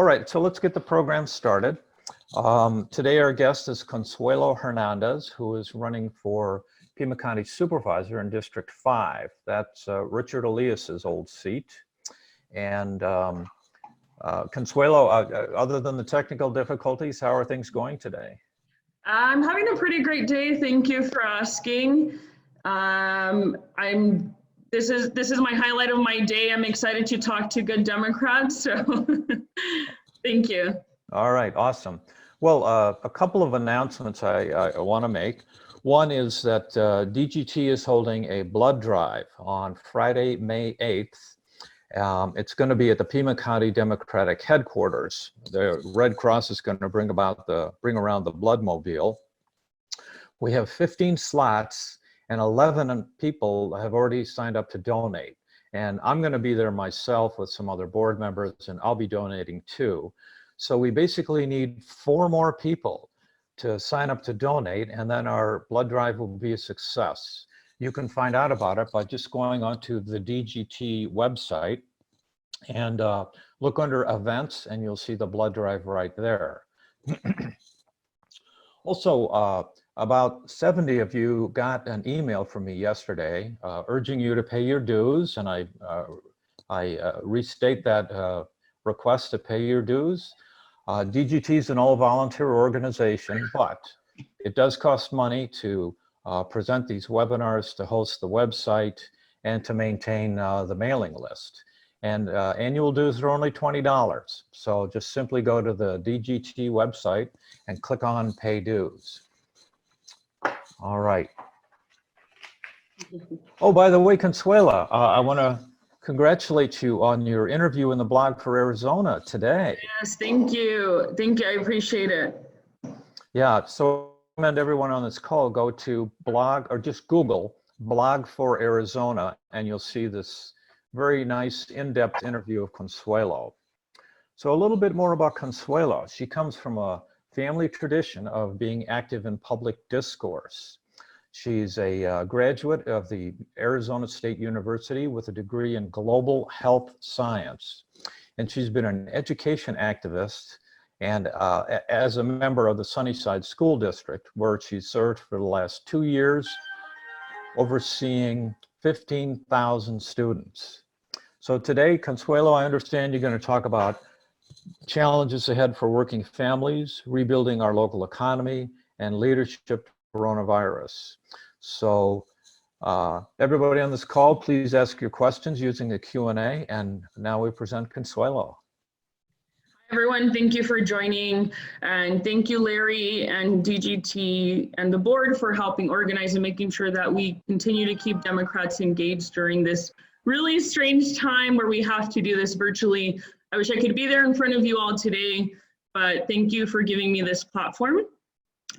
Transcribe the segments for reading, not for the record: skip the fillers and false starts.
right, so let's get the program started. Today our guest is Consuelo Hernandez, who is running for Pima County Supervisor in District 5. That's Richard Elias's old seat. And Consuelo, other than the technical difficulties, how are things going today? I'm having a pretty great day. Thank you for asking. This is my highlight of my day. I'm excited to talk to good Democrats. So thank you. All right, awesome. Well, a couple of announcements I want to make. One is that DGT is holding a blood drive on Friday, May 8th. It's going to be at the Pima County Democratic headquarters. The Red Cross is going to bring around the blood mobile. We have 15 slots and 11 people have already signed up to donate. And I'm going to be there myself with some other board members, and I'll be donating too. So we basically need 4 more people to sign up to donate, and then our blood drive will be a success. You can find out about it by just going onto the DGT website and look under events, and you'll see the blood drive right there. Also, about 70 of you got an email from me yesterday urging you to pay your dues, and I restate that request to pay your dues. DGT is an all-volunteer organization, but it does cost money to present these webinars, to host the website, and to maintain the mailing list. And annual dues are only $20. So just simply go to the DGT website and click on Pay Dues. All right. Oh, by the way, Consuelo, I want to congratulate you on your interview in the blog for Arizona today. Yes, thank you. Thank you. I appreciate it. Yeah, so I recommend everyone on this call go to blog or just Google blog for Arizona, and you'll see this very nice in-depth interview of Consuelo. So a little bit more about Consuelo. She comes from a family tradition of being active in public discourse. She's a graduate of the Arizona State University with a degree in global health science. And she's been an education activist and as a member of the Sunnyside School District, where she served for the last 2 years, overseeing 15,000 students. So today, Consuelo, I understand you're going to talk about challenges ahead for working families, rebuilding our local economy, and leadership to coronavirus. So everybody on this call, please ask your questions using the Q&A, and now we present Consuelo. Hi everyone, thank you for joining, and thank you Larry and DGT and the board for helping organize and making sure that we continue to keep Democrats engaged during this really strange time where we have to do this virtually. I wish I could be there in front of you all today, but thank you for giving me this platform.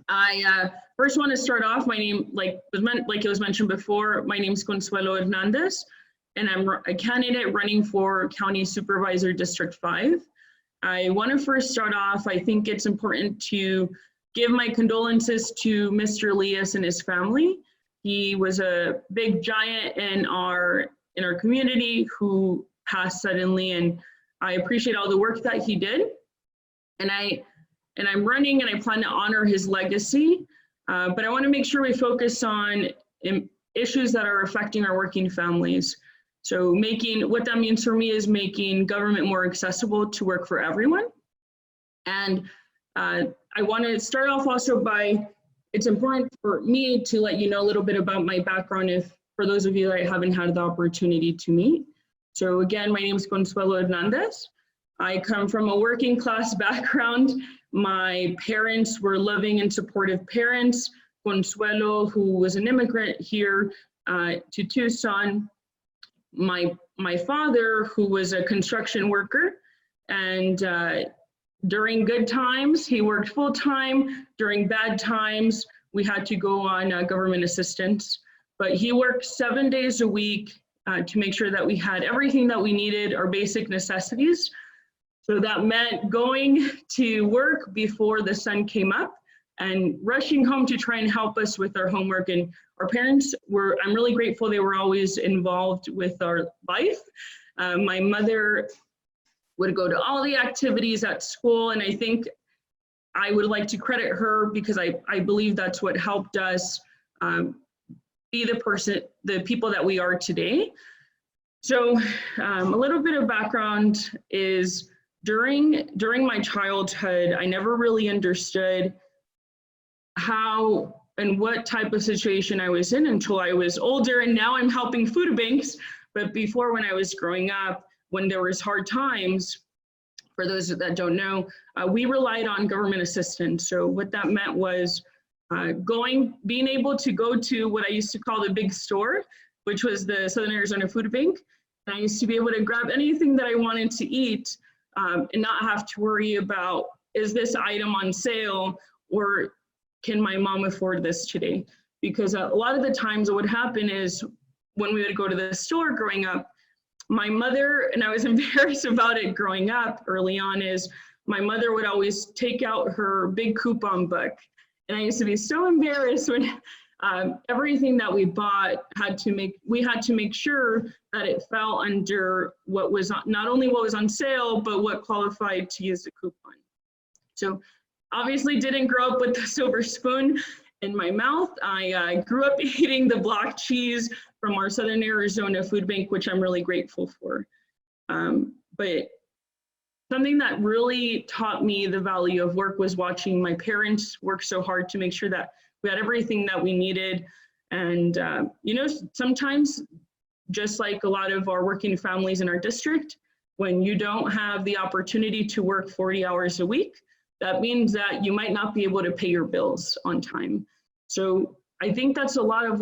I first want to start off, my name, like it was mentioned before, my name is Consuelo Hernandez, and I'm a candidate running for County Supervisor District 5. I want to first start off, I think it's important to give my condolences to Mr. Elias and his family. He was a big giant in our community who passed suddenly, and I appreciate all the work that he did. And I'm running and I plan to honor his legacy, but I want to make sure we focus on issues that are affecting our working families. So what that means for me is making government more accessible to work for everyone. And I want to start off also by, it's important for me to let you know a little bit about my background for those of you that I haven't had the opportunity to meet. So again, my name is Consuelo Hernandez. I come from a working class background. My parents were loving and supportive parents. Consuelo, who was an immigrant here to Tucson. My father, who was a construction worker, and during good times, he worked full time. During bad times, we had to go on government assistance. But he worked 7 days a week to make sure that we had everything that we needed, our basic necessities. So that meant going to work before the sun came up and rushing home to try and help us with our homework. And our parents I'm really grateful they were always involved with our life. My mother would go to all the activities at school. And I think I would like to credit her because I believe that's what helped us be the people that we are today. So a little bit of background is during my childhood, I never really understood how and what type of situation I was in until I was older. And now I'm helping food banks. But before, when I was growing up, when there was hard times, for those that don't know, we relied on government assistance. So what that meant was being able to go to what I used to call the big store, which was the Southern Arizona Food Bank. And I used to be able to grab anything that I wanted to eat and not have to worry about, is this item on sale or can my mom afford this today? Because a lot of the times what would happen is when we would go to the store growing up, my mother, and I was embarrassed about it growing up early on, is my mother would always take out her big coupon book. And I used to be so embarrassed when everything that we bought we had to make sure that it fell under what was not only what was on sale, but what qualified to use the coupon. So obviously didn't grow up with the silver spoon in my mouth. I grew up eating the block cheese from our Southern Arizona Food Bank, which I'm really grateful for. But something that really taught me the value of work was watching my parents work so hard to make sure that we had everything that we needed. And you know, sometimes, just like a lot of our working families in our district, when you don't have the opportunity to work 40 hours a week, that means that you might not be able to pay your bills on time. So I think that's a lot of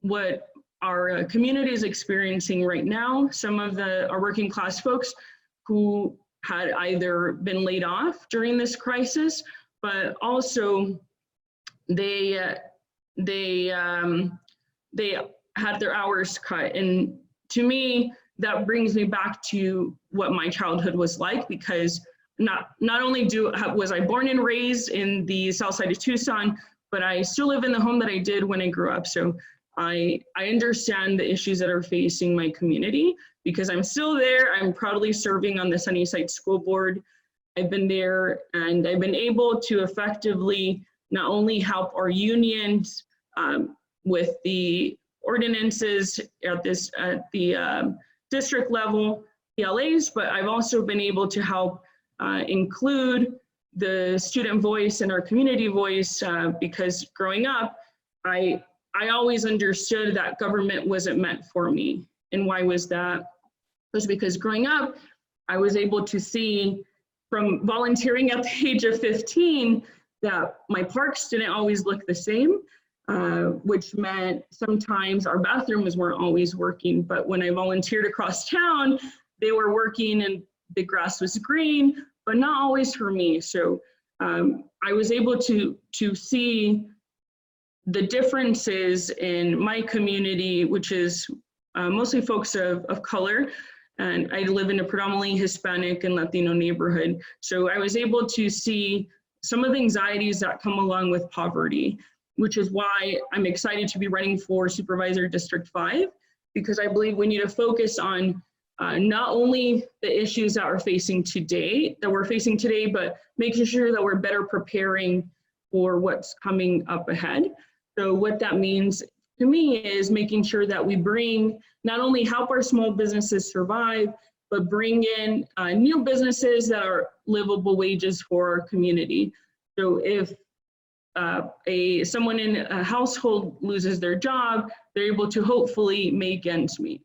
what our community is experiencing right now. Some of our working class folks who had either been laid off during this crisis, but also they had their hours cut. And to me, that brings me back to what my childhood was like, because not only was I born and raised in the south side of Tucson, but I still live in the home that I did when I grew up. So I understand the issues that are facing my community because I'm still there. I'm proudly serving on the Sunnyside School Board. I've been there and I've been able to effectively not only help our unions with the ordinances at the district level, PLAs, but I've also been able to help include the student voice and our community voice because growing up, I always understood that government wasn't meant for me. And why was that? It was because growing up, I was able to see from volunteering at the age of 15 that my parks didn't always look the same, which meant sometimes our bathrooms weren't always working. But when I volunteered across town, they were working and the grass was green, but not always for me. So I was able to see the differences in my community, which is mostly folks of color. And I live in a predominantly Hispanic and Latino neighborhood. So I was able to see some of the anxieties that come along with poverty, which is why I'm excited to be running for Supervisor District 5, because I believe we need to focus on not only the issues that we're facing today, but making sure that we're better preparing for what's coming up ahead. So what that means to me is making sure that we not only help our small businesses survive, but bring in new businesses that are livable wages for our community. So if someone in a household loses their job, they're able to hopefully make ends meet.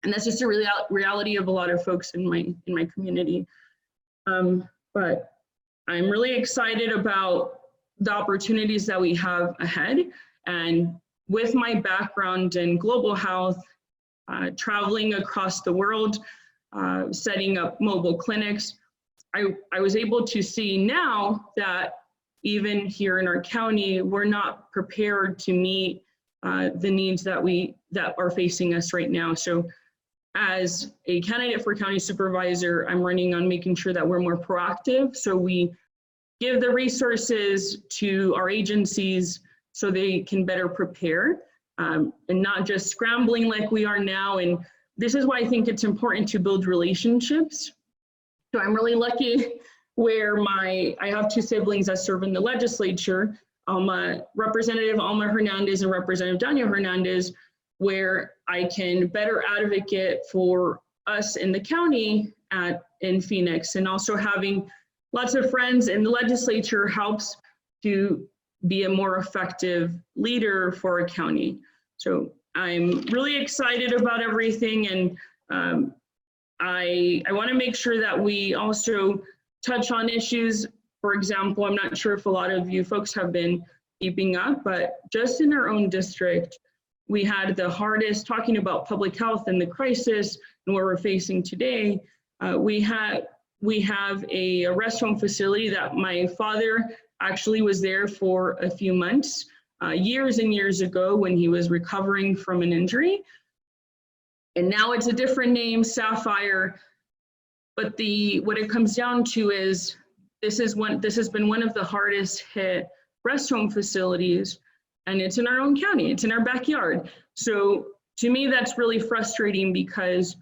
And that's just a reality of a lot of folks in my community. But I'm really excited about the opportunities that we have ahead. And with my background in global health, traveling across the world, setting up mobile clinics, I was able to see now that even here in our county, we're not prepared to meet the needs that are facing us right now. So as a candidate for county supervisor, I'm running on making sure that we're more proactive. So we give the resources to our agencies so they can better prepare and not just scrambling like we are now. And this is why I think it's important to build relationships So I'm really lucky where I have two siblings that serve in the legislature, Representative Alma Hernandez and Representative Daniel Hernandez, where I can better advocate for us in the county in Phoenix, and also having lots of friends in the legislature helps to be a more effective leader for a county. So I'm really excited about everything, and I want to make sure that we also touch on issues. For example, I'm not sure if a lot of you folks have been keeping up, but just in our own district, we had the hardest, talking about public health and the crisis and what we're facing today. We have a rest home facility that my father actually was there for a few months, years and years ago when he was recovering from an injury. And now it's a different name, Sapphire. But what it comes down to is this has been one of the hardest hit rest home facilities, and it's in our own county, it's in our backyard. So to me, that's really frustrating, because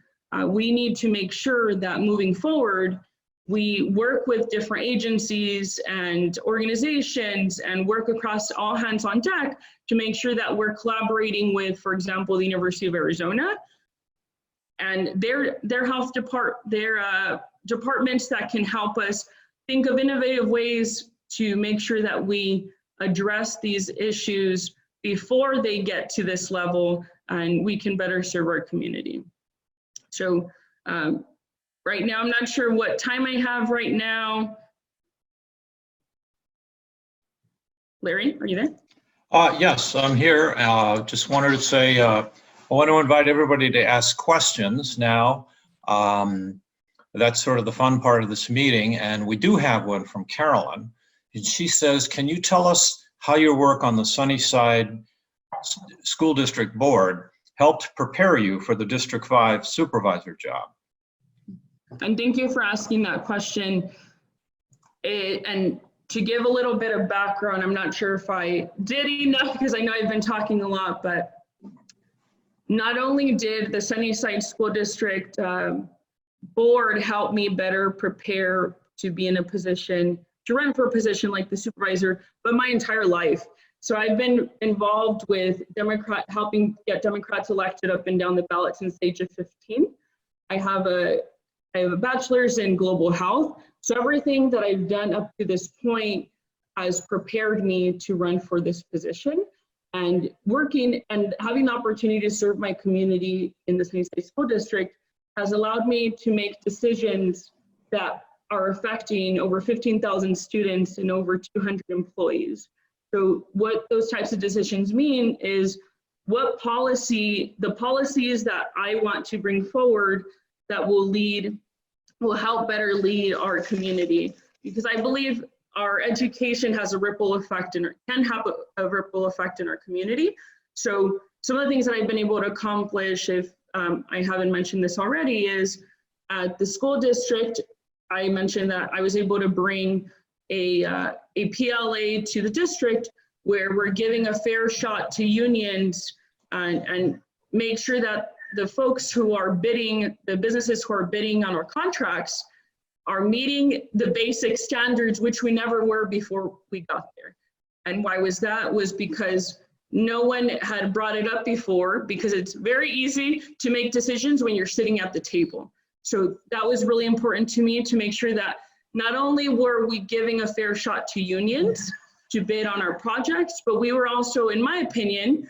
we need to make sure that moving forward, we work with different agencies and organizations and work across all hands on deck to make sure that we're collaborating with, for example, the University of Arizona and their health departments that can help us think of innovative ways to make sure that we address these issues before they get to this level, and we can better serve our community. So right now, I'm not sure what time I have right now. Larry, are you there? Yes, I'm here. Just wanted to say, I want to invite everybody to ask questions now. That's sort of the fun part of this meeting, and we do have one from Carolyn. And she says, can you tell us how your work on the Sunnyside School District Board helped prepare you for the District 5 supervisor job? And thank you for asking that question. And to give a little bit of background, I'm not sure if I did enough because I know I've been talking a lot, but not only did the Sunnyside School District Board help me better prepare to be in a position, to run for a position like the supervisor, but my entire life. So I've been involved with helping get Democrats elected up and down the ballot since the age of 15. I have a bachelor's in global health. So everything that I've done up to this point has prepared me to run for this position, and working and having the opportunity to serve my community in the Sunnyside School District has allowed me to make decisions that are affecting over 15,000 students and over 200 employees. So what those types of decisions mean is the policies that I want to bring forward that will help better lead our community, because I believe our education has a ripple effect and can have a ripple effect in our community. So some of the things that I've been able to accomplish, if I haven't mentioned this already, is at the school district, I mentioned that I was able to bring a PLA to the district where we're giving a fair shot to unions and make sure that the folks who are bidding, the businesses who are bidding on our contracts are meeting the basic standards, which we never were before we got there. And why was that? Was because no one had brought it up before, because it's very easy to make decisions when you're sitting at the table. So that was really important to me, to make sure that not only were we giving a fair shot to unions to bid on our projects, but we were also, in my opinion,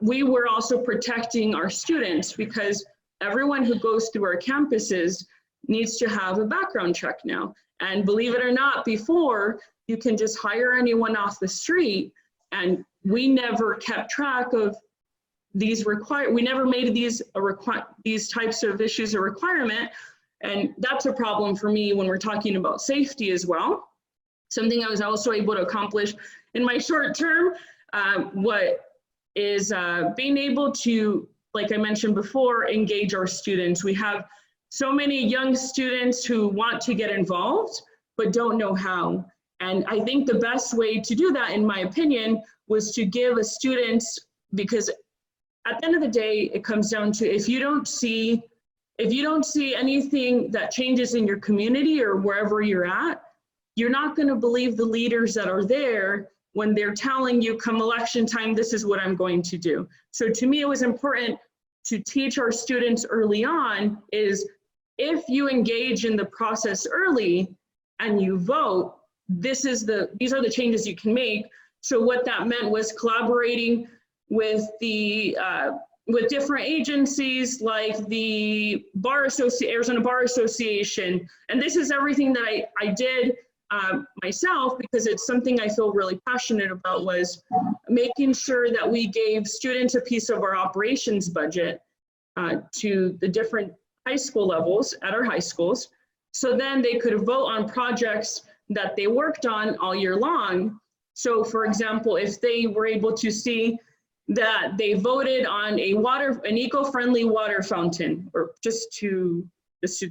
we were also protecting our students, because everyone who goes through our campuses needs to have a background check now. And believe it or not, before, you can just hire anyone off the street, and we never kept track of these we never made these types of issues a requirement. And that's a problem for me when we're talking about safety as well. Something I was also able to accomplish in my short term, what is being able to, like I mentioned before, engage our students. We have so many young students who want to get involved, but don't know how. And I think the best way to do that, in my opinion, was to give a student, because at the end of the day, it comes down to, if you don't see if you don't see anything that changes in your community or wherever you're at, you're not going to believe the leaders that are there when they're telling you come election time, this is what I'm going to do. So to me, it was important to teach our students early on is if you engage in the process early and you vote, these are the changes you can make. So what that meant was collaborating with the with different agencies like the Arizona Bar Association. And this is everything that I did myself, because it's something I feel really passionate about, was making sure that we gave students a piece of our operations budget to the different high school levels at our high schools. So then they could vote on projects that they worked on all year long. So for example, if they were able to see that they voted on an eco-friendly water fountain, or just to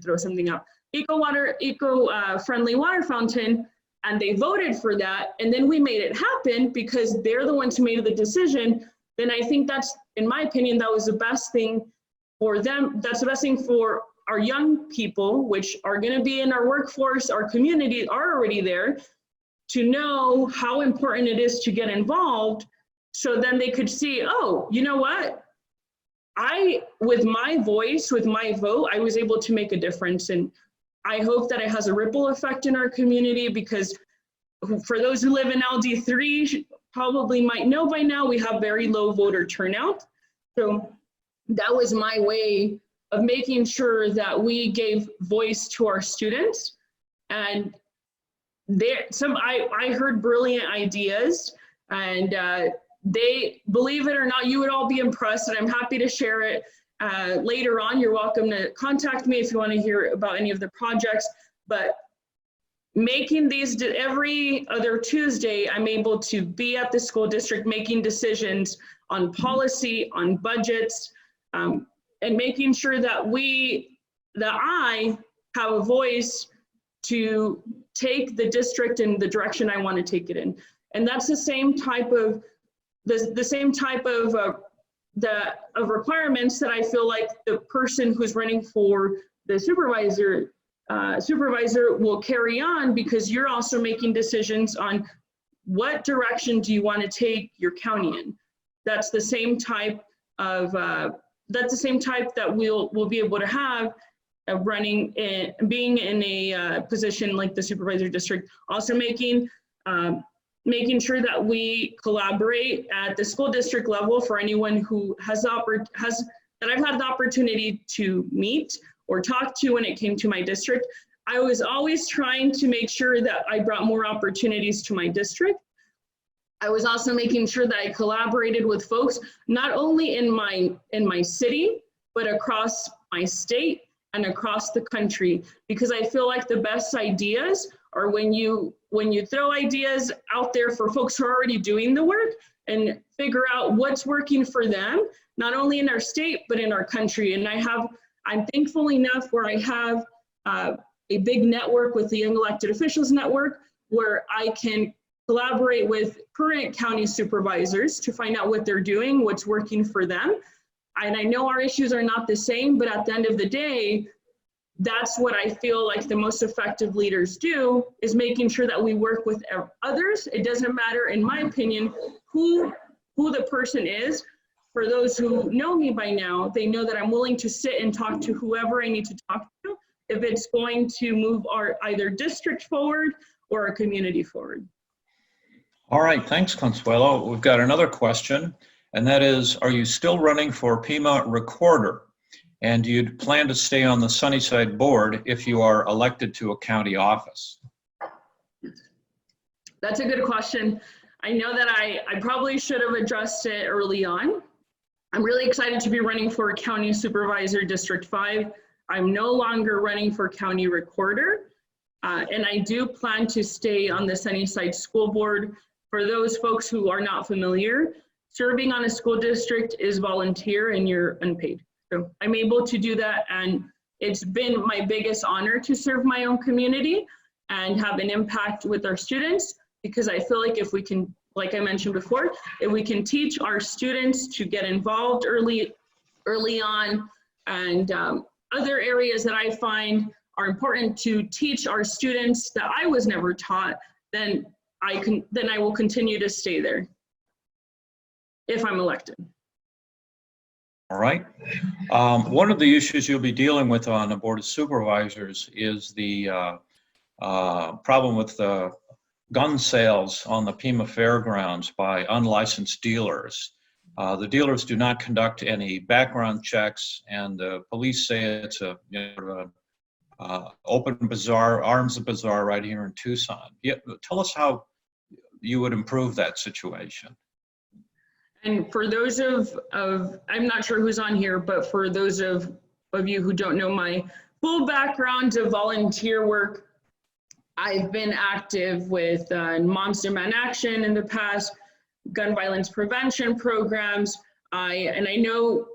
throw something out, eco-friendly water fountain, and they voted for that, and then we made it happen because they're the ones who made the decision, then I think that's, in my opinion, that was the best thing for them. That's the best thing for our young people, which are going to be in our workforce, our community are already there, to know how important it is to get involved. So then they could see, oh, you know what? With my voice, with my vote, I was able to make a difference. And I hope that it has a ripple effect in our community, because for those who live in LD3, probably might know by now, we have very low voter turnout. So that was my way of making sure that we gave voice to our students. And I heard brilliant ideas, and they, believe it or not, you would all be impressed, and I'm happy to share it later on. You're welcome to contact me if you want to hear about any of the projects. But making these, every other Tuesday, I'm able to be at the school district making decisions on policy, on budgets, and making sure that I have a voice to take the district in the direction I want to take it in. And that's the same type of requirements that I feel like the person who's running for the supervisor will carry on, because you're also making decisions on what direction do you want to take your county in. That's the same type of that we'll be able to have running in, being in a position like the supervisor district. Also making sure that we collaborate at the school district level for anyone who that I've had the opportunity to meet or talk to when it came to my district. I was always trying to make sure that I brought more opportunities to my district. I was also making sure that I collaborated with folks, not only in my city, but across my state and across the country, because I feel like the best ideas are when you throw ideas out there for folks who are already doing the work and figure out what's working for them, not only in our state, but in our country. And I'm thankful enough where I have a big network with the Young Elected Officials Network, where I can collaborate with current county supervisors to find out what they're doing, what's working for them. And I know our issues are not the same, but at the end of the day, that's what I feel like the most effective leaders do, is making sure that we work with others. It doesn't matter, in my opinion, who the person is. For those who know me by now, they know that I'm willing to sit and talk to whoever I need to talk to, if it's going to move our either district forward or our community forward. All right, thanks, Consuelo. We've got another question, and that is, are you still running for Piedmont Recorder? And do you plan to stay on the Sunnyside board if you are elected to a county office? That's a good question. I know that I probably should have addressed it early on. I'm really excited to be running for County Supervisor District 5. I'm no longer running for County Recorder. And I do plan to stay on the Sunnyside School Board. For those folks who are not familiar, serving on a school district is volunteer and you're unpaid. So I'm able to do that, and it's been my biggest honor to serve my own community and have an impact with our students, because I feel like if we can, like I mentioned before, if we can teach our students to get involved early on and other areas that I find are important to teach our students that I was never taught, then I will continue to stay there if I'm elected. All right. One of the issues you'll be dealing with on the Board of Supervisors is the problem with the gun sales on the Pima Fairgrounds by unlicensed dealers. The dealers do not conduct any background checks, and the police say it's a open bazaar, arms bazaar right here in Tucson. Yeah, tell us how you would improve that situation. And for those of I'm not sure who's on here, but for those of you who don't know my full background of volunteer work, I've been active with Moms Demand Action in the past, gun violence prevention programs. And I know,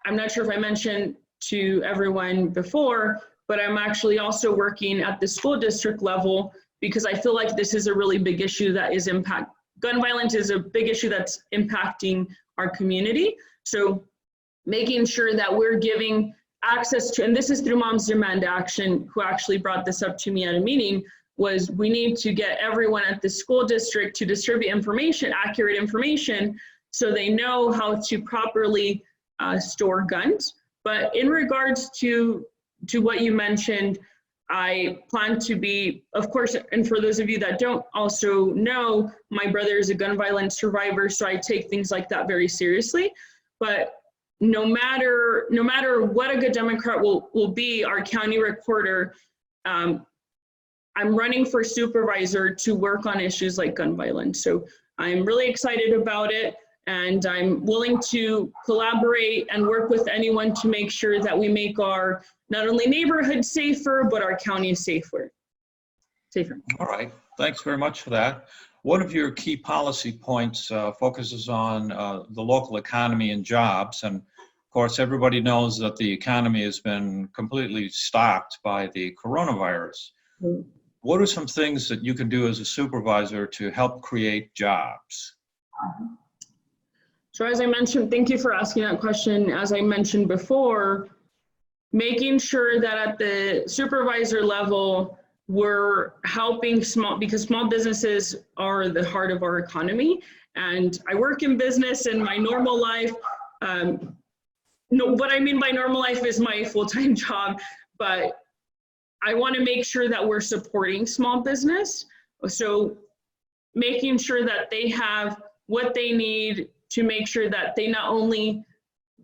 I'm not sure if I mentioned to everyone before, but I'm actually also working at the school district level because I feel like this is a really big issue that is gun violence is a big issue that's impacting our community. So making sure that we're giving access to, and this is through Moms Demand Action, who actually brought this up to me at a meeting, was we need to get everyone at the school district to distribute information, accurate information, so they know how to properly store guns. But in regards to what you mentioned, I plan to be, of course, and for those of you that don't also know, my brother is a gun violence survivor, so I take things like that very seriously. But no matter what a good Democrat will be, our county recorder, I'm running for supervisor to work on issues like gun violence. So I'm really excited about it, and I'm willing to collaborate and work with anyone to make sure that we make our not only neighborhood safer, but our county safer. All right, thanks very much for that. One of your key policy points focuses on the local economy and jobs. And of course, everybody knows that the economy has been completely stopped by the coronavirus. Mm-hmm. What are some things that you can do as a supervisor to help create jobs? So as I mentioned, thank you for asking that question. As I mentioned before, making sure that at the supervisor level, we're helping because small businesses are the heart of our economy. And I work in business in my normal life. No, what I mean by normal life is my full-time job, but I want to make sure that we're supporting small business. So making sure that they have what they need to make sure that they not only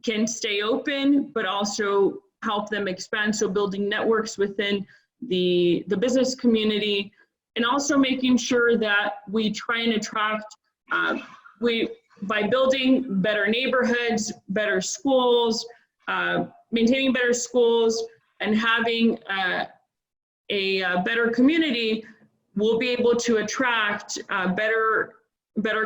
can stay open, but also help them expand. So building networks within the business community, and also making sure that we try and attract, by building better neighborhoods, better schools, maintaining better schools, and having a better community, we'll be able to attract better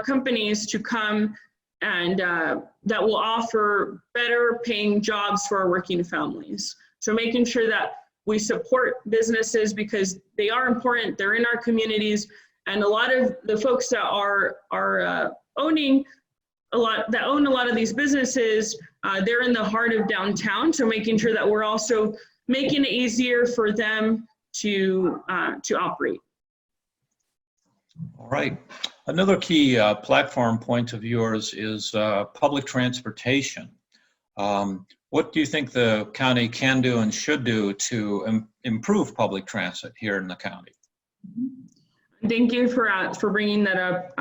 companies to come and that will offer better paying jobs for our working families. So making sure that we support businesses because they are important, they're in our communities, and a lot of the folks that are owning a lot of these businesses, they're in the heart of downtown. So making sure that we're also making it easier for them to operate. All right. Another key platform point of yours is public transportation. What do you think the county can do and should do to improve public transit here in the county? Thank you for bringing that up.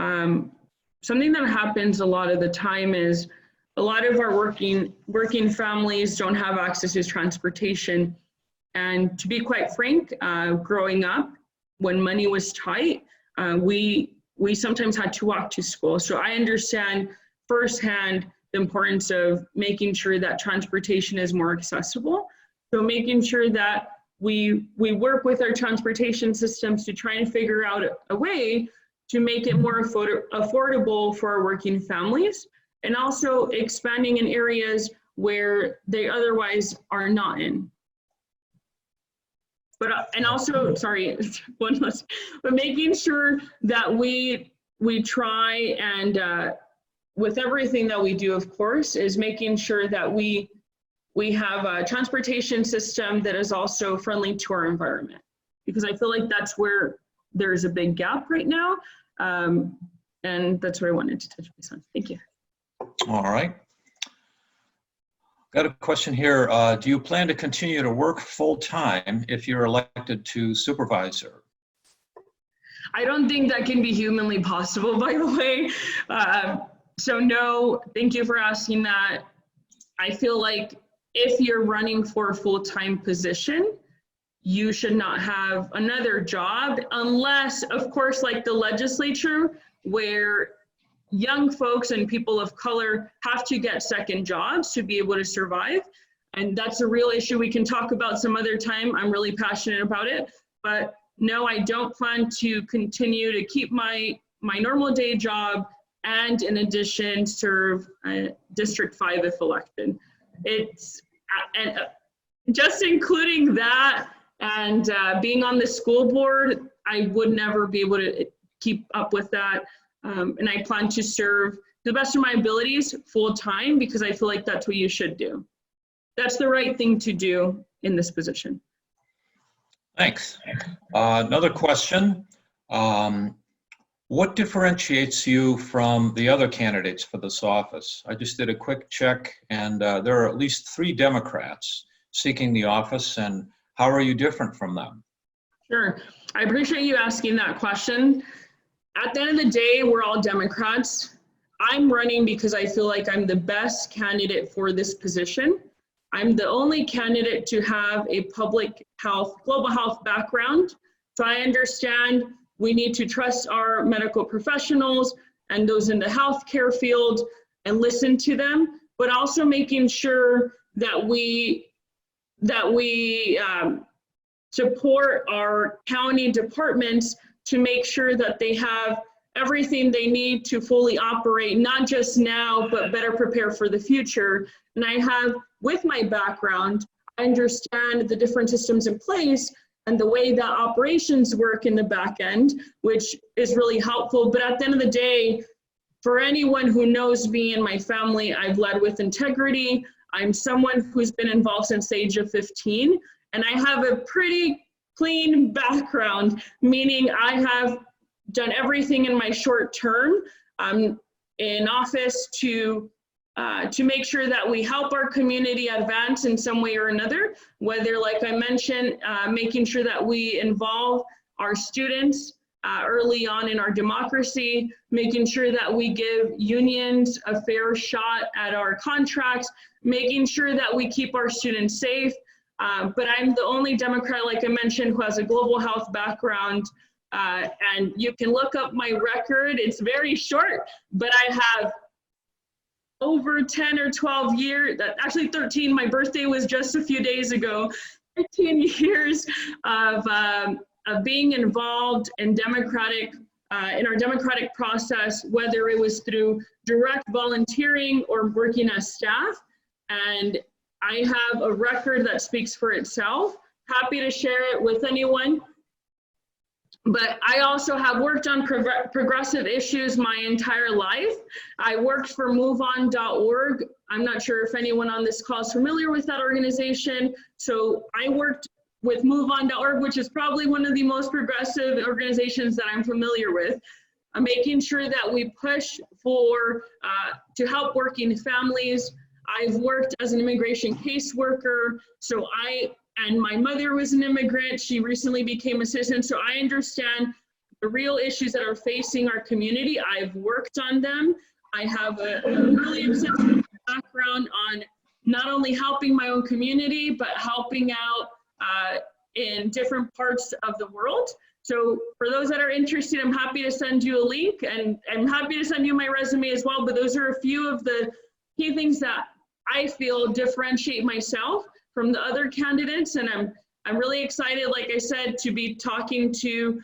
Something that happens a lot of the time is a lot of our working families don't have access to transportation. And to be quite frank, growing up, when money was tight, we sometimes had to walk to school. So I understand firsthand the importance of making sure that transportation is more accessible. So making sure that we work with our transportation systems to try and figure out a way to make it more affordable for our working families, and also expanding in areas where they otherwise are not in. But and also, sorry, one last, but making sure that we try and with everything that we do, of course, is making sure that we we have a transportation system that is also friendly to our environment, because I feel like that's where there's a big gap right now. And that's what I wanted to touch base on. Thank you. All right. Got a question here. Do you plan to continue to work full-time if you're elected to supervisor? I don't think that can be humanly possible, by the way. So no, thank you for asking that. I feel like if you're running for a full-time position, you should not have another job unless, of course, like the legislature, where young folks and people of color have to get second jobs to be able to survive. And that's a real issue we can talk about some other time. I'm really passionate about it. But no, I don't plan to continue to keep my normal day job and in addition serve District 5 if elected. It's, and just including that and being on the school board, I would never be able to keep up with that. And I plan to serve to the best of my abilities full time, because I feel like that's what you should do. That's the right thing to do in this position. Thanks. Another question. What differentiates you from the other candidates for this office? I just did a quick check, and there are at least 3 Democrats seeking the office, and how are you different from them? Sure. I appreciate you asking that question. At the end of the day, we're all Democrats. I'm running because I feel like I'm the best candidate for this position. I'm the only candidate to have a public health, global health background. So I understand we need to trust our medical professionals and those in the healthcare field and listen to them, but also making sure that we support our county departments to make sure that they have everything they need to fully operate, not just now, but better prepare for the future. And I have, with my background, I understand the different systems in place and the way that operations work in the back end, which is really helpful. But at the end of the day, for anyone who knows me and my family, I've led with integrity. I'm someone who's been involved since the age of 15, and I have a pretty clean background, meaning I have done everything in my short term in office to make sure that we help our community advance in some way or another, whether, like I mentioned, making sure that we involve our students early on in our democracy, making sure that we give unions a fair shot at our contracts, making sure that we keep our students safe. But I'm the only Democrat, like I mentioned, who has a global health background. And you can look up my record. It's very short, but I have over 10 or 12 years, actually 13, my birthday was just a few days ago, 15 years of being involved in in our democratic process, whether it was through direct volunteering or working as staff. And I have a record that speaks for itself. Happy to share it with anyone. But I also have worked on progressive issues my entire life. I worked for MoveOn.org. I'm not sure if anyone on this call is familiar with that organization. So I worked with MoveOn.org, which is probably one of the most progressive organizations that I'm familiar with, making sure that we push for to help working families. I've worked as an immigration caseworker, and my mother was an immigrant. She recently became a citizen, so I understand the real issues that are facing our community. I've worked on them. I have a really extensive background on not only helping my own community, but helping out in different parts of the world. So for those that are interested, I'm happy to send you a link, and I'm happy to send you my resume as well, but those are a few of the key things that I feel differentiate myself from the other candidates. And I'm really excited, like I said, to be talking to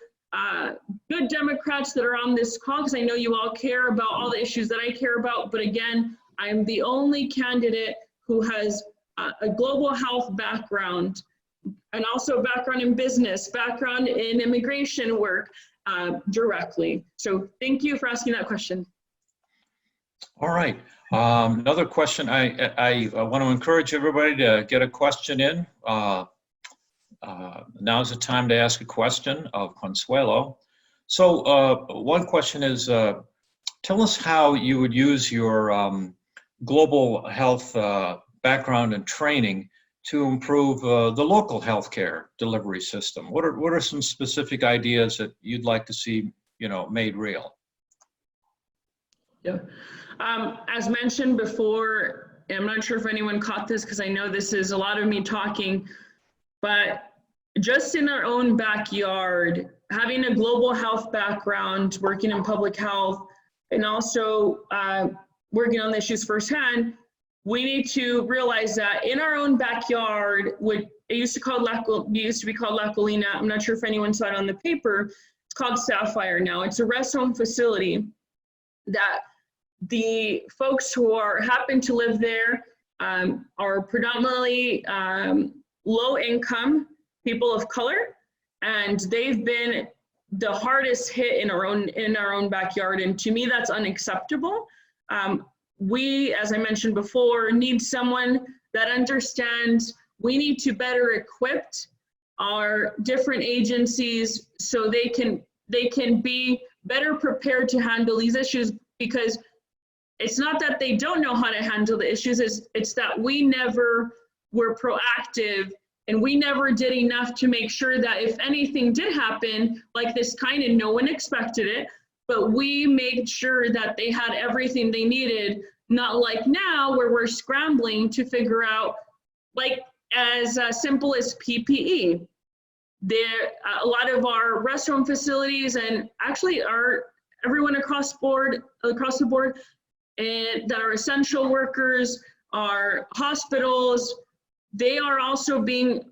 good Democrats that are on this call, because I know you all care about all the issues that I care about. But again, I'm the only candidate who has a global health background, and also background in business, background in immigration work directly. So thank you for asking that question. All right. Another question. I want to encourage everybody to get a question in. Now's the time to ask a question of Consuelo. So one question is, tell us how you would use your global health background and training to improve the local healthcare delivery system. What are some specific ideas that you'd like to see, made real? Yeah. As mentioned before, I'm not sure if anyone caught this because I know this is a lot of me talking, but just in our own backyard, having a global health background, working in public health, and also working on the issues firsthand, we need to realize that in our own backyard, it used to be called La Colina. I'm not sure if anyone saw it on the paper. It's called Sapphire now. It's a rest home facility that the folks who happen to live there are predominantly low income people of color, and they've been the hardest hit in our own backyard. And to me, that's unacceptable. We, as I mentioned before, need someone that understands we need to better equip our different agencies so they can be better prepared to handle these issues, because it's not that they don't know how to handle the issues, it's that we never were proactive and we never did enough to make sure that if anything did happen like this kind, and no one expected it, but we made sure that they had everything they needed, not like now where we're scrambling to figure out, like as simple as PPE. A lot of our rest home facilities, and actually everyone across the board, and that are essential workers, our hospitals, they are also being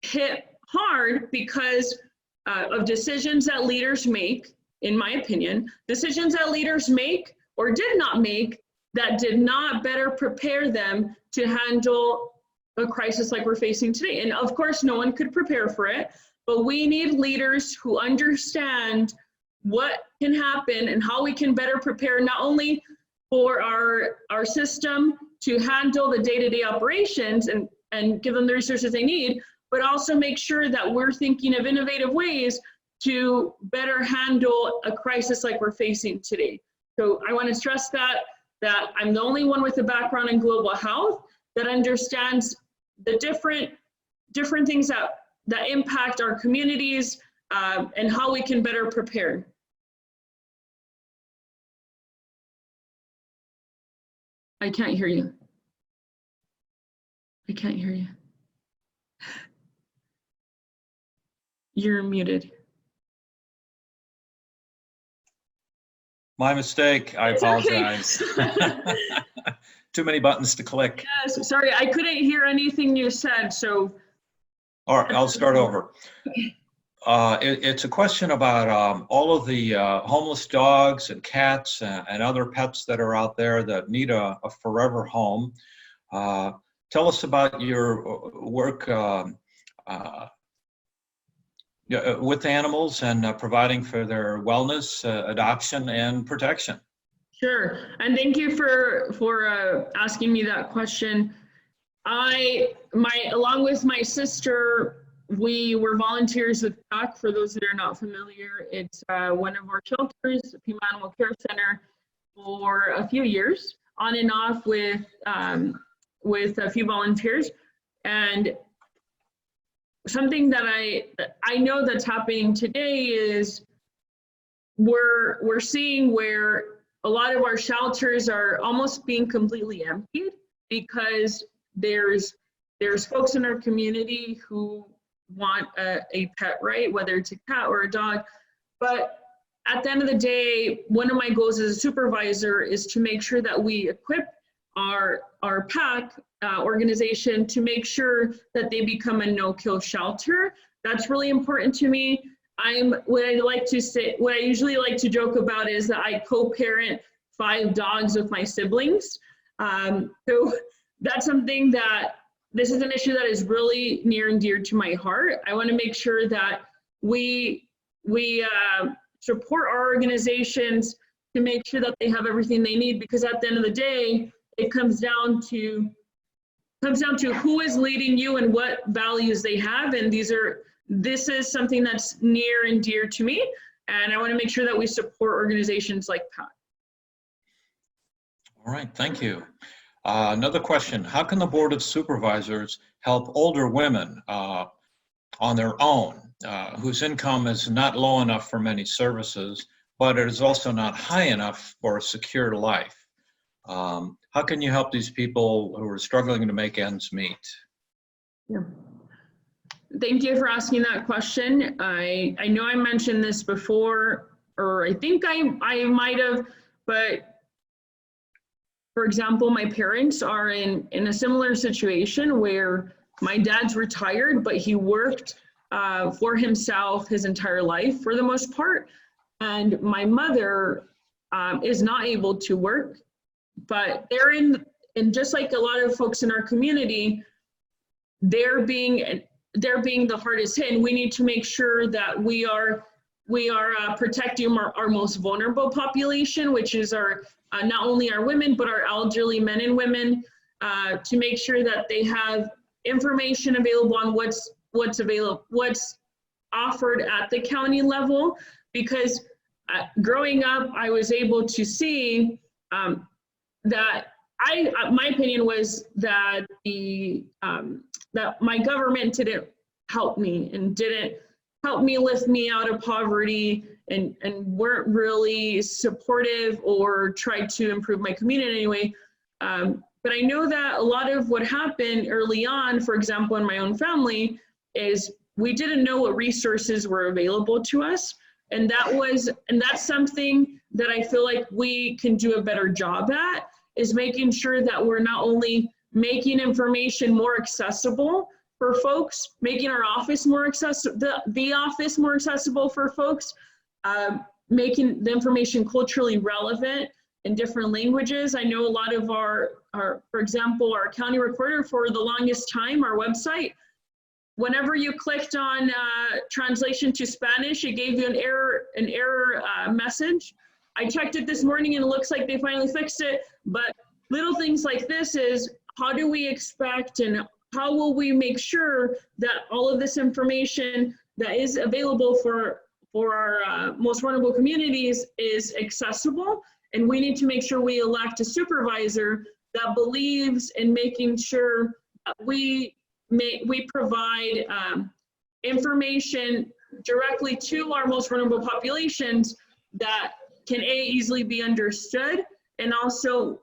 hit hard because of decisions that leaders make, in my opinion, decisions that leaders make or did not make that did not better prepare them to handle a crisis like we're facing today. And of course, no one could prepare for it, but we need leaders who understand what can happen and how we can better prepare, not only for our system to handle the day-to-day operations and give them the resources they need, but also make sure that we're thinking of innovative ways to better handle a crisis like we're facing today. So I want to stress that I'm the only one with a background in global health that understands the different things that impact our communities and how we can better prepare. I can't hear you. I can't hear you. You're muted. My mistake. I apologize. Okay. Too many buttons to click. Yes, sorry, I couldn't hear anything you said, so. All right, I'll start over. It's a question about all of the homeless dogs and cats and other pets that are out there that need a forever home. Tell us about your work with animals and providing for their wellness, adoption, and protection. Sure, and thank you for asking me that question. Along with my sister, we were volunteers with PAC. For those that are not familiar, it's one of our shelters, Pima Animal Care Center, for a few years, on and off with a few volunteers. And something that I know that's happening today is we're seeing where a lot of our shelters are almost being completely emptied because there's folks in our community who want a pet, right? Whether it's a cat or a dog. But at the end of the day, one of my goals as a supervisor is to make sure that we equip our PAC organization to make sure that they become a no-kill shelter. That's really important to me. What I usually like to joke about is that I co-parent 5 dogs with my siblings. So that's something this is an issue that is really near and dear to my heart. I want to make sure that we support our organizations to make sure that they have everything they need, because at the end of the day, it comes down to who is leading you and what values they have. And this is something that's near and dear to me. And I want to make sure that we support organizations like PAT. All right, thank you. Another question, how can the Board of Supervisors help older women on their own, whose income is not low enough for many services, but it is also not high enough for a secure life? How can you help these people who are struggling to make ends meet? Yeah. Thank you for asking that question. I know I mentioned this before, or I think I might have, but for example, my parents are in a similar situation where my dad's retired, but he worked for himself his entire life for the most part. And my mother is not able to work, but they're and just like a lot of folks in our community, they're being the hardest hit, and we need to make sure that we are protecting our most vulnerable population, which is our not only our women but our elderly men and women, to make sure that they have information available on what's offered at the county level. Because growing up, I was able to see that my opinion was that that my government didn't help me and didn't help me lift me out of poverty, and weren't really supportive or tried to improve my community in any way. But I know that a lot of what happened early on, for example, in my own family, is we didn't know what resources were available to us. And that's something that I feel like we can do a better job at, is making sure that we're not only making information more accessible for folks, making our office more accessible, the office more accessible for folks, making the information culturally relevant in different languages. I know a lot of our, for example, our county recorder, for the longest time, our website, whenever you clicked on translation to Spanish, it gave you an error message. I checked it this morning and it looks like they finally fixed it. But little things like this is, how do we expect and how will we make sure that all of this information that is available for our most vulnerable communities is accessible? And we need to make sure we elect a supervisor that believes in making sure that we provide information directly to our most vulnerable populations that can easily be understood, and also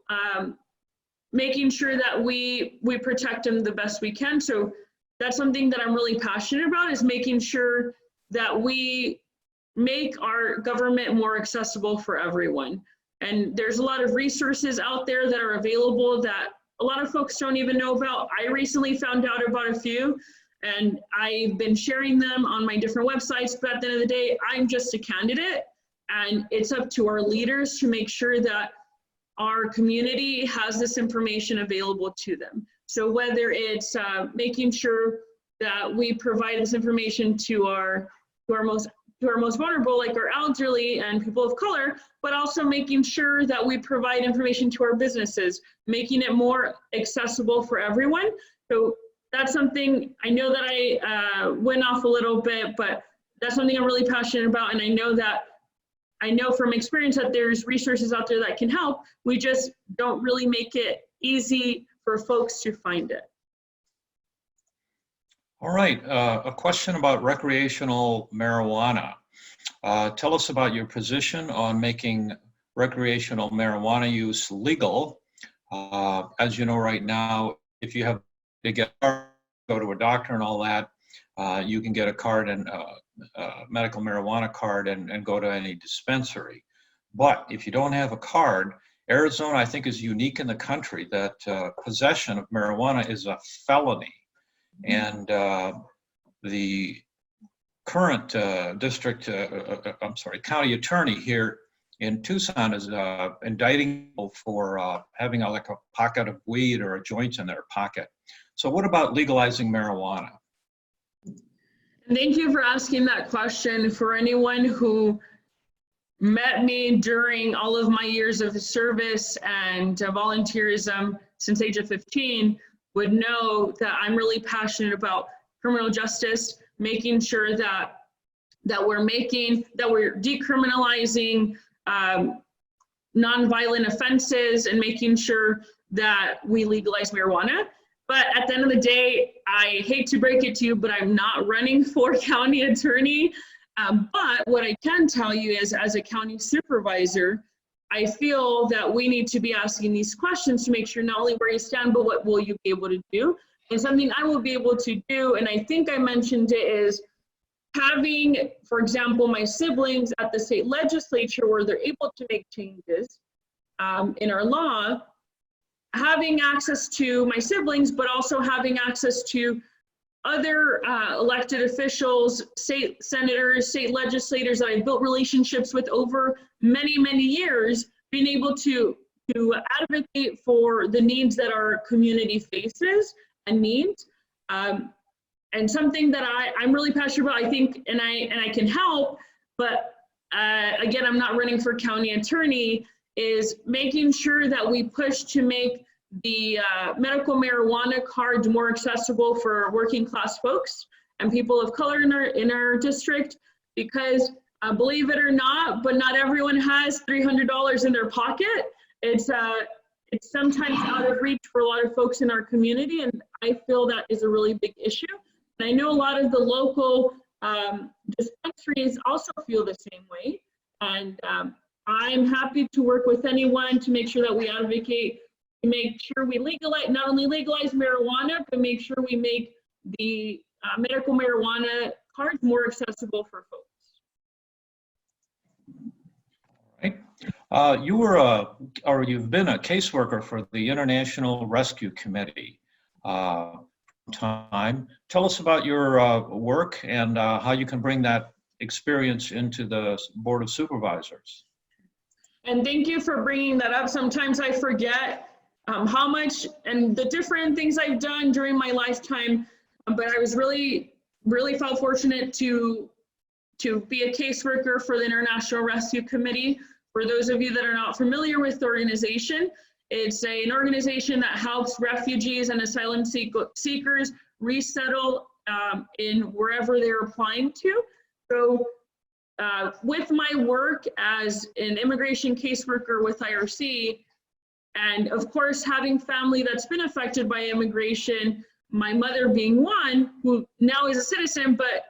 making sure that we protect them the best we can. So that's something that I'm really passionate about, is making sure that we make our government more accessible for everyone. And there's a lot of resources out there that are available that a lot of folks don't even know about. I recently found out about a few, and I've been sharing them on my different websites, but at the end of the day, I'm just a candidate, and it's up to our leaders to make sure that our community has this information available to them. So whether it's making sure that we provide this information to our most vulnerable, like our elderly and people of color, but also making sure that we provide information to our businesses, making it more accessible for everyone. So that's something, I know that I went off a little bit, but that's something I'm really passionate about. And I know from experience that there's resources out there that can help. We just don't really make it easy for folks to find it. All right, a question about recreational marijuana. Tell us about your position on making recreational marijuana use legal. As you know, right now, if you have to go to a doctor and all that, you can get a card and medical marijuana card and go to any dispensary. But if you don't have a card, Arizona, I think, is unique in the country that possession of marijuana is a felony. And the current county attorney here in Tucson is indicting people for having like a pocket of weed or a joint in their pocket. So what about legalizing marijuana? Thank you for asking that question. For anyone who met me during all of my years of service and volunteerism since age of 15 would know that I'm really passionate about criminal justice, making sure that we're decriminalizing nonviolent offenses and making sure that we legalize marijuana. But at the end of the day, I hate to break it to you, but I'm not running for county attorney. But what I can tell you is, as a county supervisor, I feel that we need to be asking these questions to make sure not only where you stand, but what will you be able to do? And something I will be able to do, and I think I mentioned it, is having, for example, my siblings at the state legislature where they're able to make changes in our law, having access to my siblings, but also having access to other elected officials, state senators, state legislators that I've built relationships with over many, many years, being able to advocate for the needs that our community faces and needs. And something that I'm really passionate about, I think, and I can help, but again, I'm not running for county attorney, is making sure that we push to make the medical marijuana card more accessible for working class folks and people of color in our district, because believe it or not, but not everyone has $300 in their pocket. It's sometimes out of reach for a lot of folks in our community, and I feel that is a really big issue. And I know a lot of the local dispensaries also feel the same way, and I'm happy to work with anyone to make sure that we advocate, to make sure we legalize, not only legalize marijuana, but make sure we make the medical marijuana cards more accessible for folks. Right. You've been a caseworker for the International Rescue Committee time. Tell us about your work and how you can bring that experience into the Board of Supervisors. And thank you for bringing that up. Sometimes I forget how much and the different things I've done during my lifetime, but I was really felt fortunate to be a caseworker for the International Rescue Committee. For those of you that are not familiar with the organization, it's an organization that helps refugees and asylum seekers resettle in wherever they're applying to. So with my work as an immigration caseworker with IRC, and of course having family that's been affected by immigration, my mother being one who now is a citizen, but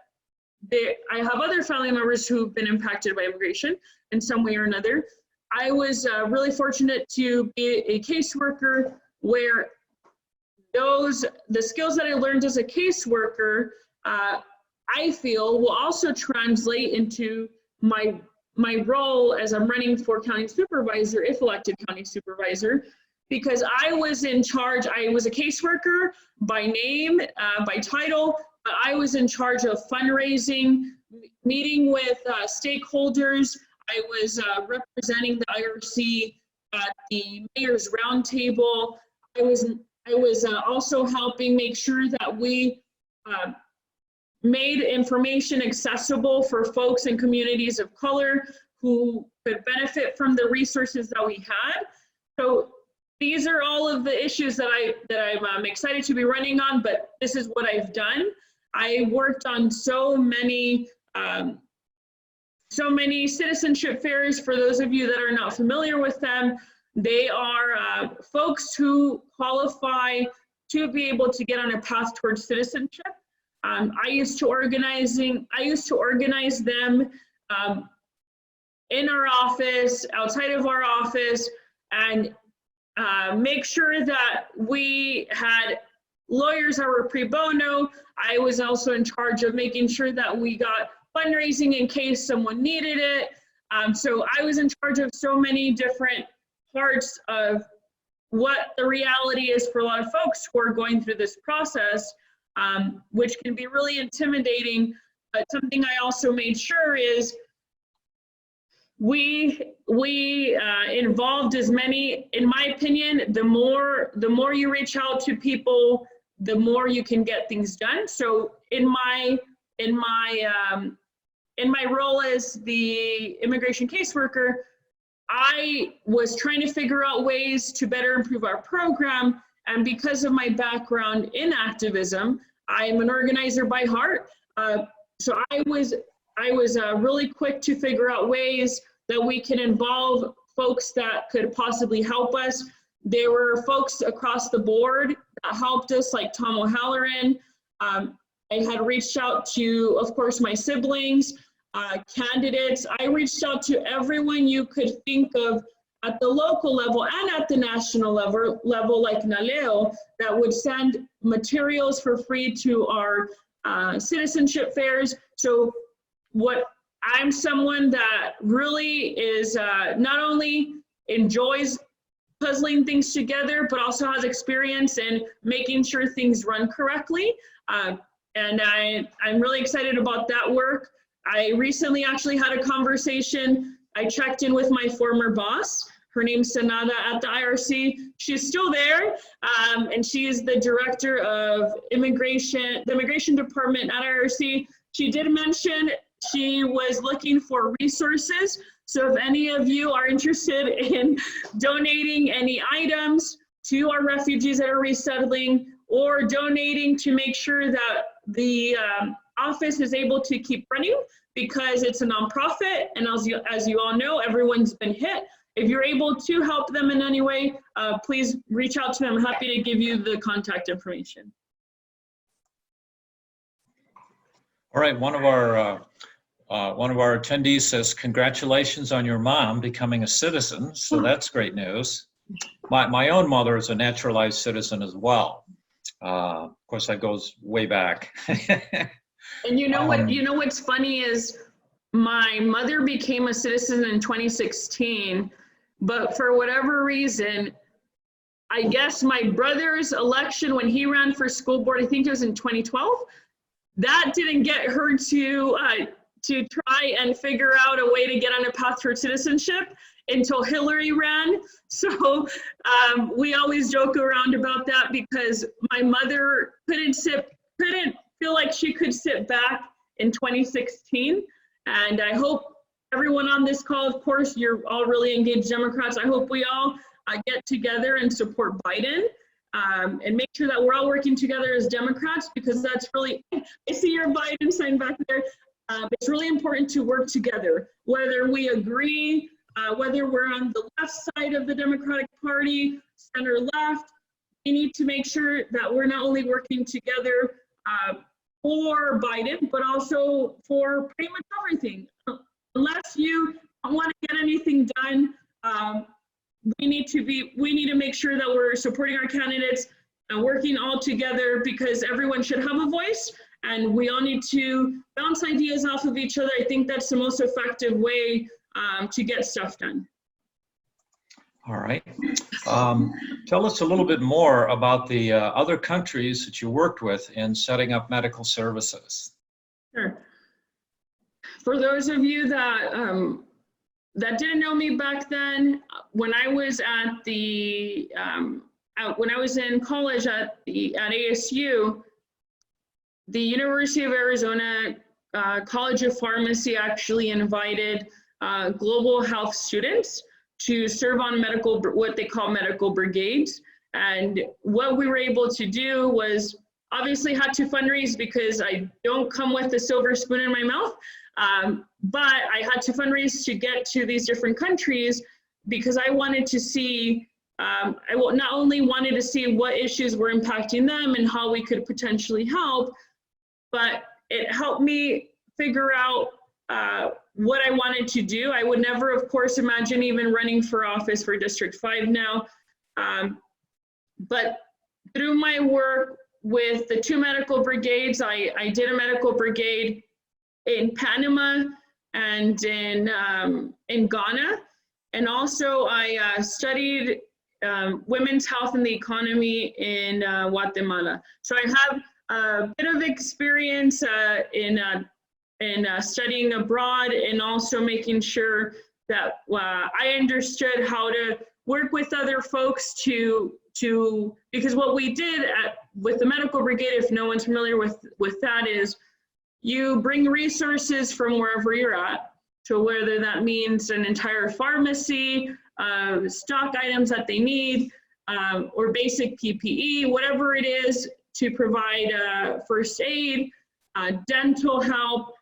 I have other family members who've been impacted by immigration in some way or another. I was really fortunate to be a caseworker where the skills that I learned as a caseworker, I feel will also translate into my role as I'm running for county supervisor, if elected county supervisor, because I was in charge. I was a caseworker by name, by title, but I was in charge of fundraising, meeting with stakeholders. I was representing the IRC at the Mayor's Roundtable. I was also helping make sure that we made information accessible for folks in communities of color who could benefit from the resources that we had. So these are all of the issues that I'm excited to be running on, but this is what I've done. I worked on so many citizenship fairs. For those of you that are not familiar with them, they are folks who qualify to be able to get on a path towards citizenship. I used to organize them in our office, outside of our office, and make sure that we had lawyers that were pro bono. I was also in charge of making sure that we got fundraising in case someone needed it. So I was in charge of so many different parts of what the reality is for a lot of folks who are going through this process, which can be really intimidating. But something I also made sure is we involved as many, in my opinion, the more you reach out to people, the more you can get things done. So in my in my role as the immigration caseworker, I was trying to figure out ways to better improve our program. And because of my background in activism, I'm an organizer by heart. So I was really quick to figure out ways that we can involve folks that could possibly help us. There were folks across the board that helped us, like Tom O'Halloran. I had reached out to, of course, my siblings, candidates. I reached out to everyone you could think of at the local level and at the national level like Naleo, that would send materials for free to our citizenship fairs. So I'm someone that really is not only enjoys puzzling things together, but also has experience in making sure things run correctly. And I'm really excited about that work. I recently actually had a conversation. I checked in with my former boss. Her name's Sanada at the IRC. She's still there, and she is the director of the immigration department at IRC. She did mention she was looking for resources. So if any of you are interested in donating any items to our refugees that are resettling, or donating to make sure that the office is able to keep running, because it's a nonprofit, and as you all know, everyone's been hit. If you're able to help them in any way, please reach out to me. I'm happy to give you the contact information. All right, one of our attendees says, congratulations on your mom becoming a citizen. So that's great news. My own mother is a naturalized citizen as well. Of course, that goes way back. And you know what's funny is my mother became a citizen in 2016, but for whatever reason, I guess my brother's election when he ran for school board, I think it was in 2012, that didn't get her to try and figure out a way to get on a path toward citizenship until Hillary ran. So we always joke around about that, because my mother couldn't feel like she could sit back in 2016. And I hope everyone on this call, of course, you're all really engaged Democrats. I hope we all get together and support Biden, and make sure that we're all working together as Democrats, because that's really, I see your Biden sign back there. It's really important to work together, whether we agree, whether we're on the left side of the Democratic Party, center left. We need to make sure that we're not only working together for Biden, but also for pretty much everything. Unless you don't want to get anything done, we need to make sure that we're supporting our candidates and working all together, because everyone should have a voice, and we all need to bounce ideas off of each other. I think that's the most effective way to get stuff done. All right. Tell us a little bit more about the other countries that you worked with in setting up medical services. Sure. For those of you that that didn't know me back then, when I was at the when I was in college at ASU, the University of Arizona College of Pharmacy actually invited global health students to serve on what they call medical brigades. And what we were able to do was obviously had to fundraise, because I don't come with a silver spoon in my mouth, but I had to fundraise to get to these different countries, because I wanted to see, I not only wanted to see what issues were impacting them and how we could potentially help, but it helped me figure out what I wanted to do. I would never, of course, imagine even running for office for District 5 now. But through my work with the 2 medical brigades, I did a medical brigade in Panama and in Ghana. And also I studied women's health and the economy in Guatemala. So I have a bit of experience in studying abroad, and also making sure that I understood how to work with other folks because what we did with the medical brigade, if no one's familiar with that, is you bring resources from wherever you're at. So whether that means an entire pharmacy, stock items that they need, or basic PPE, whatever it is to provide first aid, dental help.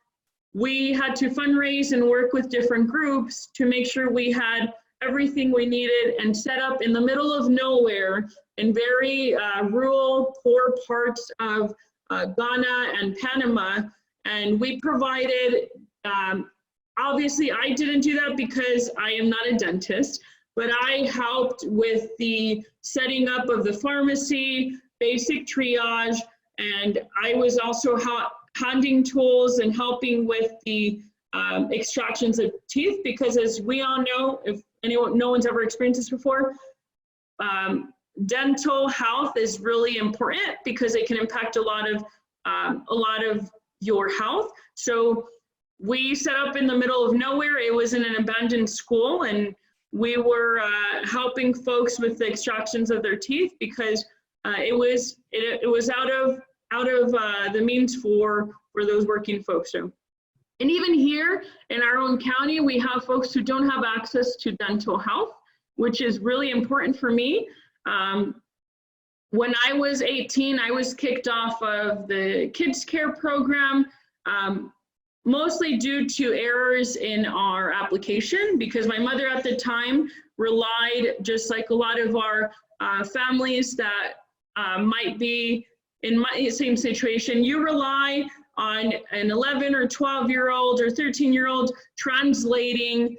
We had to fundraise and work with different groups to make sure we had everything we needed and set up in the middle of nowhere in very rural, poor parts of Ghana and Panama. And we provided, obviously I didn't do that because I am not a dentist, but I helped with the setting up of the pharmacy, basic triage, and I was also handing tools and helping with the extractions of teeth, because as we all know, if no one's ever experienced this before, dental health is really important because it can impact a lot of your health. So we set up in the middle of nowhere. It was in an abandoned school, and we were helping folks with the extractions of their teeth because it was out of the means for those working folks. So, and even here in our own county, we have folks who don't have access to dental health, which is really important for me. When I was 18, I was kicked off of the kids care program, mostly due to errors in our application, because my mother at the time relied, just like a lot of our families that might be in my same situation, you rely on an 11 or 12-year-old or 13-year-old translating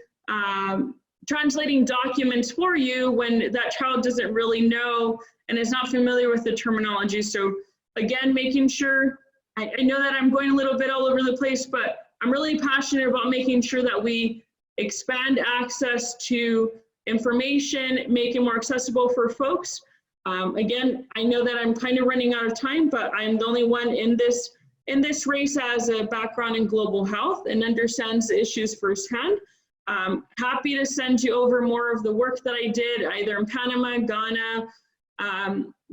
documents for you when that child doesn't really know and is not familiar with the terminology. So again, making sure, I know that I'm going a little bit all over the place, but I'm really passionate about making sure that we expand access to information, make it more accessible for folks. Again, I know that I'm kind of running out of time, but I'm the only one in this race as a background in global health and understands the issues firsthand. Happy to send you over more of the work that I did either in Panama, Ghana,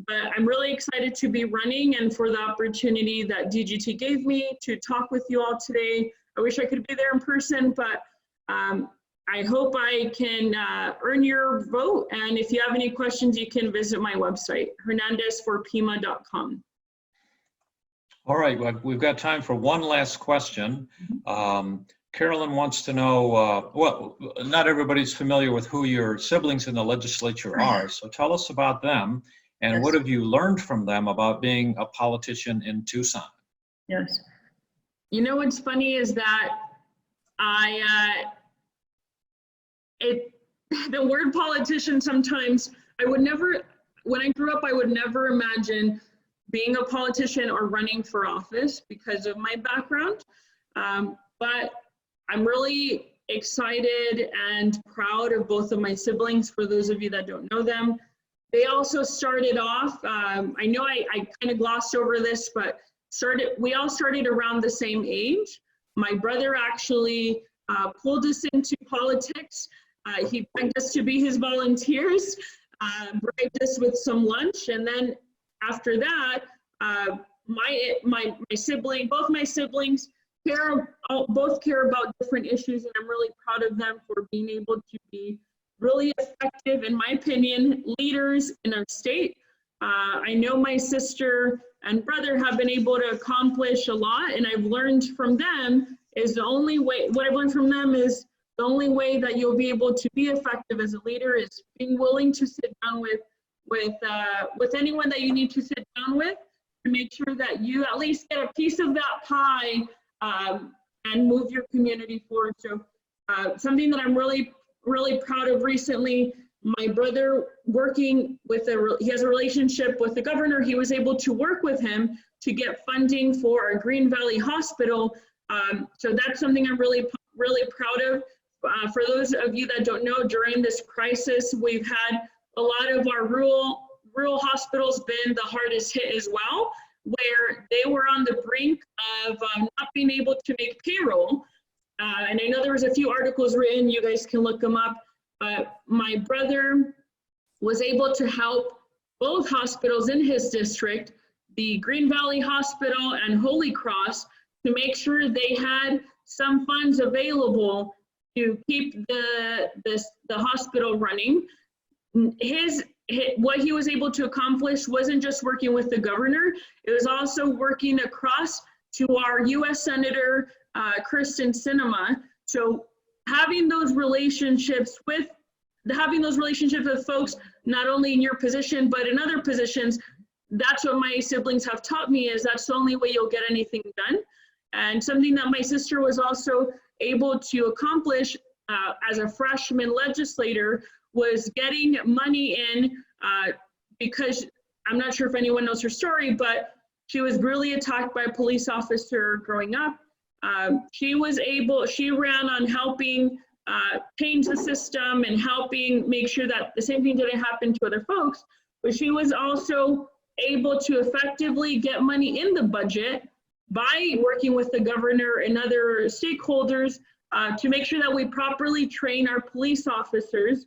but I'm really excited to be running and for the opportunity that DGT gave me to talk with you all today. I wish I could be there in person, but I hope I can earn your vote. And if you have any questions, you can visit my website, hernandezforpima.com. All right, we've got time for one last question. Carolyn wants to know, well, not everybody's familiar with who your siblings in the legislature are, so tell us about them and what have you learned from them about being a politician in Tucson? Yes. You know what's funny is that the word politician sometimes, when I grew up, I would never imagine being a politician or running for office because of my background. But I'm really excited and proud of both of my siblings. For those of you that don't know them, they also started off, I know I kind of glossed over this, but we all started around the same age. My brother actually pulled us into politics. He begged us to be his volunteers, bribed us with some lunch, and then after that, both my siblings both care about different issues, and I'm really proud of them for being able to be really effective, in my opinion, leaders in our state. I know my sister and brother have been able to accomplish a lot, and I've learned from them is the only way, what I've learned from them is the only way that you'll be able to be effective as a leader is being willing to sit down with anyone that you need to sit down with to make sure that you at least get a piece of that pie and move your community forward. So something that I'm really, really proud of recently, my brother working with he has a relationship with the governor. He was able to work with him to get funding for our Green Valley Hospital. So that's something I'm really, really proud of. For those of you that don't know, during this crisis, we've had a lot of our rural hospitals been the hardest hit as well, where they were on the brink of not being able to make payroll. And I know there was a few articles written, you guys can look them up, but my brother was able to help both hospitals in his district, the Green Valley Hospital and Holy Cross, to make sure they had some funds available to keep the hospital running. What he was able to accomplish wasn't just working with the governor, it was also working across to our U.S. Senator Kristen Sinema. So having those relationships with folks, not only in your position, but in other positions, that's what my siblings have taught me, is that's the only way you'll get anything done. And something that my sister was also able to accomplish as a freshman legislator was getting money in because I'm not sure if anyone knows her story, but she was really attacked by a police officer growing up. She ran on helping change the system and helping make sure that the same thing didn't happen to other folks, but she was also able to effectively get money in the budget by working with the governor and other stakeholders to make sure that we properly train our police officers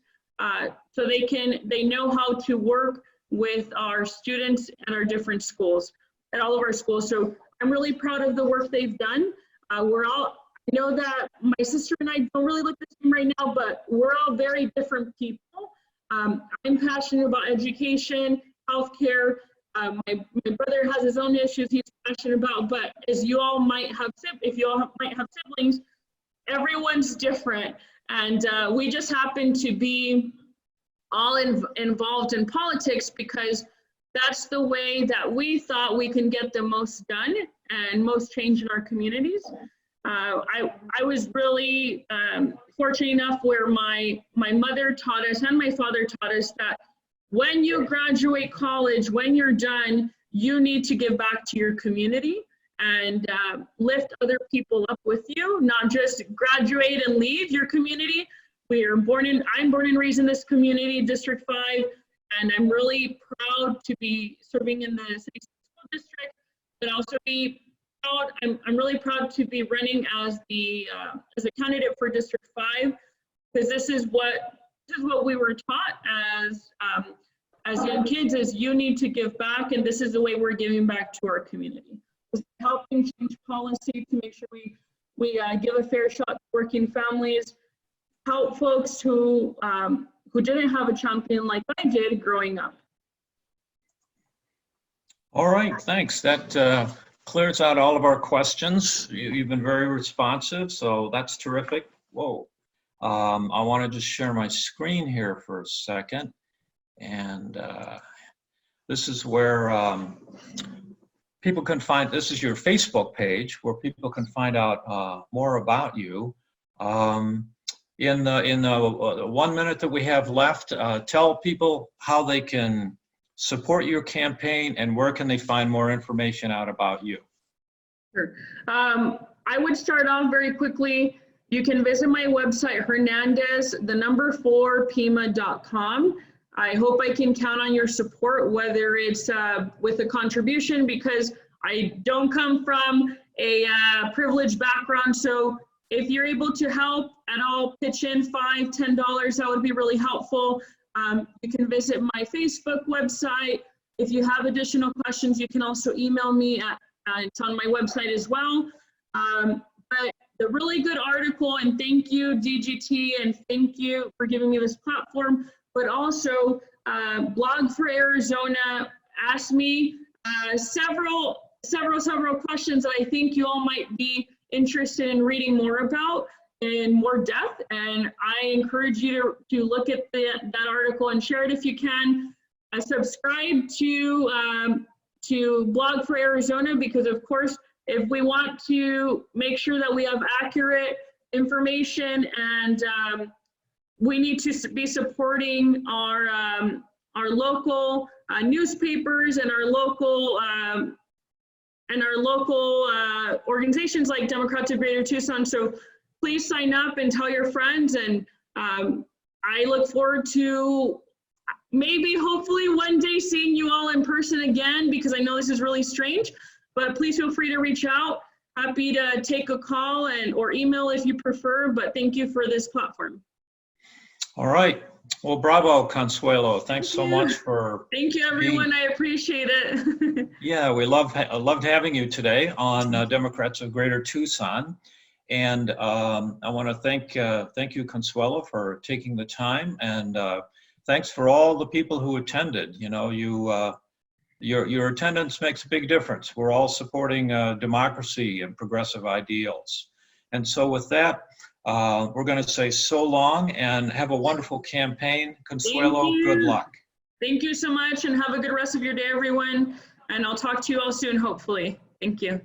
so they know how to work with our students and our different schools, at all of our schools. So I'm really proud of the work they've done. I know that my sister and I don't really look the same right now, but we're all very different people. I'm passionate about education, healthcare. My brother has his own issues he's passionate about, but as you all might have, if you all might have siblings, everyone's different. And we just happen to be all involved in politics because that's the way that we thought we can get the most done and most change in our communities. I was really fortunate enough where my mother taught us and my father taught us that when you graduate college, when you're done, you need to give back to your community and lift other people up with you, not just graduate and leave your community. I'm born and raised in this community, District 5, and I'm really proud to be serving in the city school district, but also be proud, I'm really proud to be running as a candidate for District 5, because this is what we were taught as young kids, is you need to give back, and this is the way we're giving back to our community. Helping change policy to make sure we give a fair shot to working families, help folks who didn't have a champion like I did growing up. All right, thanks. That clears out all of our questions. You've been very responsive, so that's terrific. Whoa. I want to just share my screen here for a second. And this is where people can find, this is your Facebook page where people can find out more about you. In the 1 minute that we have left, tell people how they can support your campaign and where can they find more information out about you. Sure. I would start off very quickly. You can visit my website, Hernandez4Pima.com. I hope I can count on your support, whether it's with a contribution, because I don't come from a privileged background. So if you're able to help at all, pitch in $5, $10, that would be really helpful. You can visit my Facebook website. If you have additional questions, you can also email me it's on my website as well. But the really good article, and thank you DGT, and thank you for giving me this platform, but also Blog for Arizona asked me several questions that I think you all might be interested in reading more about in more depth, and I encourage you to look at that article and share it if you can. Subscribe to Blog for Arizona, because of course, if we want to make sure that we have accurate information, and we need to be supporting our local newspapers and our local organizations like Democrats of Greater Tucson. So please sign up and tell your friends, and I look forward to maybe hopefully one day seeing you all in person again, because I know this is really strange, but please feel free to reach out. Happy to take a call or email if you prefer, but thank you for this platform. All right. Well, bravo, Consuelo. Thanks so Thank much you. for Thank you, everyone. I appreciate it. Yeah, we loved having you today on Democrats of Greater Tucson. And I want to thank you, Consuelo, for taking the time, and thanks for all the people who attended. You know, your attendance makes a big difference. We're all supporting democracy and progressive ideals. And so with that, we're going to say so long and have a wonderful campaign. Consuelo, good luck. Thank you so much, and have a good rest of your day, everyone. And I'll talk to you all soon, hopefully. Thank you.